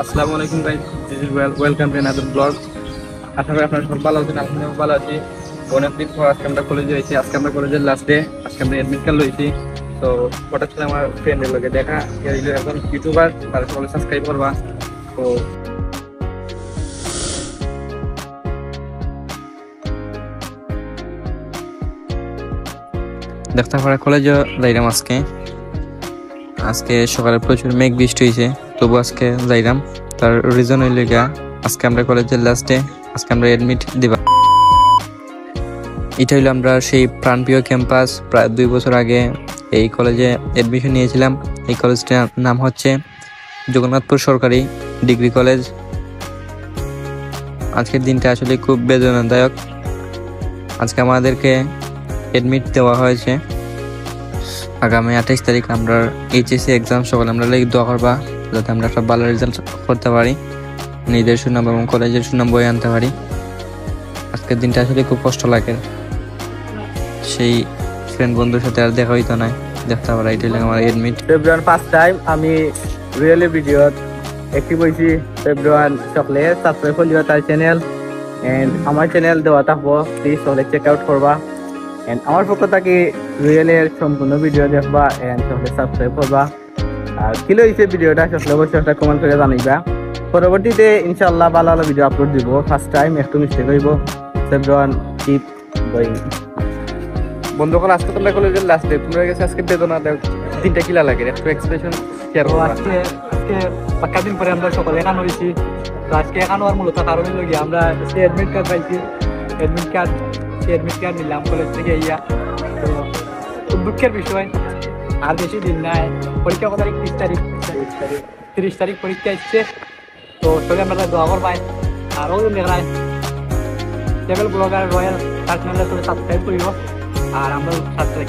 আসসালামু আলাইকুম guys, this is welcome to another blog. আশা করি আপনারা সবাই ভালো আছেন। আলহামদুলিল্লাহ ভালো আছি। অনেকদিন পর আজকে আমরা কলেজে হয়েছি। আজকে আমরা কলেজের লাস্ট ডে। আজকে আমরা এডমিট কার্ড লইছি। তো হঠাৎ করে আমার ফ্রেন্ডের লগে দেখা, এখন ইউটিউবার, তারা সকলে সাবস্ক্রাইব করবা। তো দেখতে পারা কলেজে যাইলাম আজকে। আজকে সকালে প্রচুর মেঘ বৃষ্টি হয়েছে, তবু আজকে যাইলাম। তার রিজন হইল গিয়া, আজকে আমরা কলেজের লাস্ট ডে। আজকে আমরা এডমিট দিবা। এটা হইলো আমরা সেই প্রাণপ্রিয় ক্যাম্পাস। প্রায় 2 বছর আগে এই কলেজে এডমিশন নিয়েছিলাম। এই কলেজটার নাম হচ্ছে জগন্নাথপুর সরকারি ডিগ্রি কলেজ। আজকের দিনটা আসলে খুব বেদনাদায়ক। আজকে আমাদেরকে এডমিট দেওয়া হয়েছে। আগামী 28 তারিখ আমরা এইচএসসি এক্সাম, সকলে আমরা দোয়া করবা যাতে আমরা একটা ভালো রেজাল্ট করতে পারি, নিজের সুনাম এবং কলেজের সুনাম বয়ে আনতে পারি। আজকের দিনটা আসলে খুব কষ্ট লাগে। সেই ফ্রেন্ড বন্ধুর সাথে আর দেখা হইতো না, দেখতে পারা। এটাই আমার এডমিট। ফেব্রুয়ারি ফার্স্ট টাইম আমি রিয়েলি ভিডিও একটি বইছি। ফেব্রুয়ারি সকলে সাবস্ক্রাইব করিবা তার চ্যানেল, এন্ড আমার চ্যানেল দেওয়া থাকবো, প্লিজ সকলে চেক আউট করবা। এন্ড আমার পক্ষ থেকে রিয়েলের সম্পূর্ণ ভিডিও দেখবা এন্ড সকলে সাবস্ক্রাইব করবা। আর কি লইছে ভিডিওটা সকলে অবশ্যই একটা কমেন্ট করে জানাইবা। পরবর্তীতে ইনশাআল্লাহ ভালো ভালো ভিডিও আপলোড দিব। ফার্স্ট টাইম একটু মিস্টেক হইব। ফেব্রুয়ারি টিপ বই বন্ধুগণ, আজকে তোমরা কলেজের লাস্ট ডে, তোমরা গেছে আজকে বেদনা দিনটা কিলা লাগে, একটু এক্সপ্রেশন শেয়ার করো। আজকে পাক্কা দিন পরে আমরা সকলে এখানে হয়েছি। তো আজকে এখানে হওয়ার মূলত কারণ হলো কি, আমরা এডমিট কার্ড পাইছি। এডমিট কার্ড নিলাম কলেজ থেকে ইয়া। তো খুব দুঃখের বিষয়, আর বেশি দিন নাই। পরীক্ষা কত তারিখ? 30 তারিখ পরীক্ষা আসছে। তো সবাই আমরা দোয়া করবাই। আর ওই মেঘরায় ট্রাভেল ব্লগার রয়্যাল তার চ্যানেলে সাবস্ক্রাইব করিব। আর আমরা সাবস্ক্রাইব